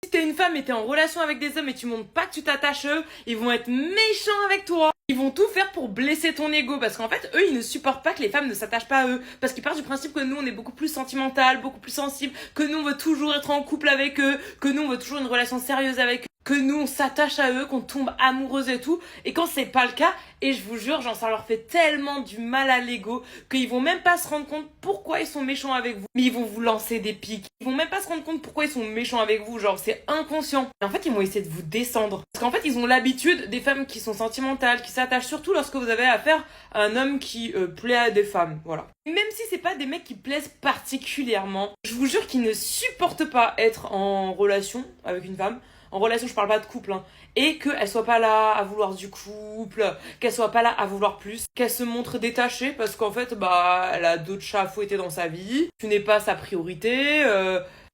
Si t'es une femme et t'es en relation avec des hommes et tu montres pas que tu t'attaches à eux, ils vont être méchants avec toi. Ils vont tout faire pour blesser ton ego parce qu'en fait, eux, ils ne supportent pas que les femmes ne s'attachent pas à eux. Parce qu'ils partent du principe que nous, on est beaucoup plus sentimental, beaucoup plus sensible, que nous, on veut toujours être en couple avec eux, que nous, on veut toujours une relation sérieuse avec eux, que nous, on s'attache à eux, qu'on tombe amoureuse et tout. Et quand c'est pas le cas, et je vous jure, genre, ça leur fait tellement du mal à l'ego qu'ils vont même pas se rendre compte pourquoi ils sont méchants avec vous. Mais ils vont vous lancer des pics. Ils vont même pas se rendre compte pourquoi ils sont méchants avec vous. Genre, c'est inconscient. Et en fait, ils vont essayer de vous descendre. Parce qu'en fait, ils ont l'habitude des femmes qui sont sentimentales, qui s'attachent surtout lorsque vous avez affaire à un homme qui plaît à des femmes. Voilà. Même si c'est pas des mecs qui plaisent particulièrement, je vous jure qu'ils ne supportent pas être en relation avec une femme. En relation, je parle pas de couple, hein. Et qu'elle soit pas là à vouloir du couple, qu'elle soit pas là à vouloir plus, qu'elle se montre détachée parce qu'en fait, bah, elle a d'autres chats à fouetter dans sa vie, tu n'es pas sa priorité,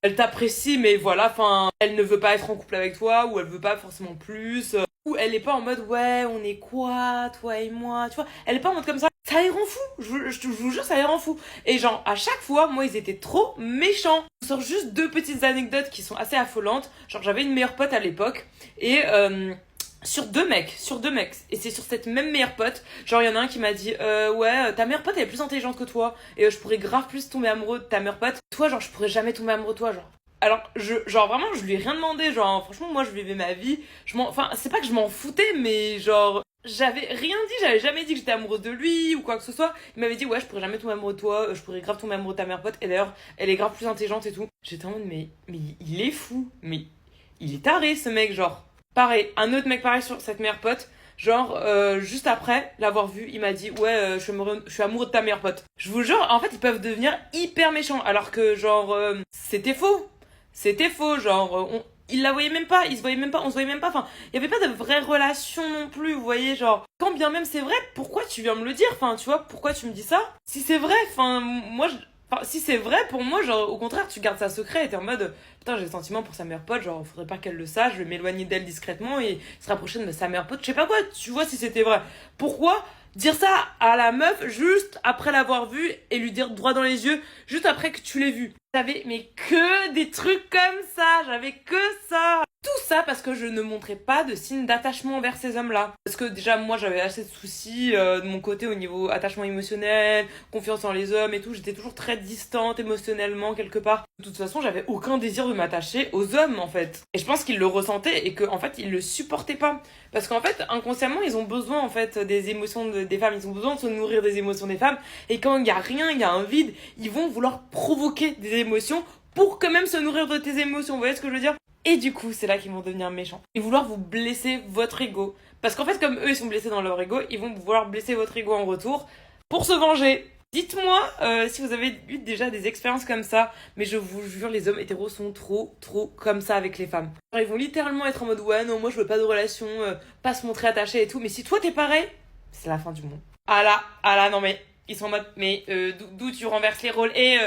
elle t'apprécie, mais voilà, enfin, elle ne veut pas être en couple avec toi, ou elle veut pas forcément plus, ou elle est pas en mode, ouais, on est quoi, toi et moi, tu vois, elle est pas en mode comme ça. Ça les rend fous, je vous jure, ça les rend fous. Et genre, à chaque fois, moi, ils étaient trop méchants. Je vous sors juste deux petites anecdotes qui sont assez affolantes. Genre, j'avais une meilleure pote à l'époque, et sur deux mecs, et c'est sur cette même meilleure pote, genre il y en a un qui m'a dit ouais, ta meilleure pote elle est plus intelligente que toi, et je pourrais grave plus tomber amoureux de ta meilleure pote. Toi, genre, je pourrais jamais tomber amoureux de toi, genre. Alors, genre vraiment, je lui ai rien demandé, genre, franchement, moi, je vivais ma vie, enfin, c'est pas que je m'en foutais, mais genre, j'avais rien dit, j'avais jamais dit que j'étais amoureuse de lui ou quoi que ce soit. Il m'avait dit, ouais, je pourrais jamais tomber amoureux de toi, je pourrais grave tomber amoureux de ta meilleure pote, et d'ailleurs, elle est grave plus intelligente et tout. J'étais en mode, mais il est fou, mais il est taré, ce mec, genre. Pareil, un autre mec pareil sur cette meilleure pote, genre, juste après l'avoir vu, il m'a dit, ouais, je suis amoureux de ta meilleure pote. Je vous jure, en fait, ils peuvent devenir hyper méchants, alors que, genre, c'était faux. C'était faux, genre, il la voyait même pas, il se voyait même pas, on se voyait même pas, enfin, il y avait pas de vraie relation non plus, vous voyez, genre, quand bien même c'est vrai, pourquoi tu viens me le dire, enfin, tu vois, pourquoi tu me dis ça? Si c'est vrai, enfin, enfin, si c'est vrai, pour moi, genre, au contraire, tu gardes ça secret et t'es en mode, putain, j'ai des sentiments pour sa meilleure pote, genre, faudrait pas qu'elle le sache, je vais m'éloigner d'elle discrètement et se rapprocher de sa meilleure pote, je sais pas quoi, tu vois, si c'était vrai. Pourquoi dire ça à la meuf juste après l'avoir vue et lui dire droit dans les yeux, juste après que tu l'aies vue? J'avais mais que des trucs comme ça, j'avais que ça. Tout ça parce que je ne montrais pas de signe d'attachement envers ces hommes-là. Parce que déjà moi j'avais assez de soucis de mon côté au niveau attachement émotionnel, confiance en les hommes et tout. J'étais toujours très distante émotionnellement quelque part. De toute façon j'avais aucun désir de m'attacher aux hommes en fait. Et je pense qu'ils le ressentaient et qu'en fait ils le supportaient pas. Parce qu'en fait inconsciemment ils ont besoin en fait des émotions des femmes. Ils ont besoin de se nourrir des émotions des femmes. Et quand il y a rien, il y a un vide, ils vont vouloir provoquer des émotions pour quand même se nourrir de tes émotions. Vous voyez ce que je veux dire? Et du coup, c'est là qu'ils vont devenir méchants. Et vouloir vous blesser votre ego. Parce qu'en fait, comme eux, ils sont blessés dans leur ego, ils vont vouloir blesser votre ego en retour pour se venger. Dites-moi si vous avez eu déjà des expériences comme ça, mais je vous jure, les hommes hétéros sont trop comme ça avec les femmes. Alors, ils vont littéralement être en mode ouais, non, moi je veux pas de relation, pas se montrer attaché et tout, mais si toi t'es pareil, c'est la fin du monde. Ah là, non mais, ils sont en mode, mais d'où tu renverses les rôles et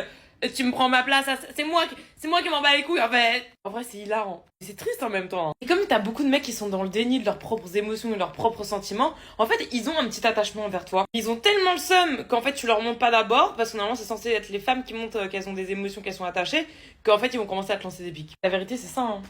tu me prends ma place, c'est moi qui m'en bats les couilles en fait. En vrai, c'est hilarant. C'est triste en même temps, hein. Et comme t'as beaucoup de mecs qui sont dans le déni de leurs propres émotions et de leurs propres sentiments, en fait, ils ont un petit attachement envers toi. Ils ont tellement le seum qu'en fait, tu leur montres pas d'abord, parce que normalement, c'est censé être les femmes qui montrent qu'elles ont des émotions, qu'elles sont attachées, qu'en fait, ils vont commencer à te lancer des pics. La vérité, c'est ça, hein.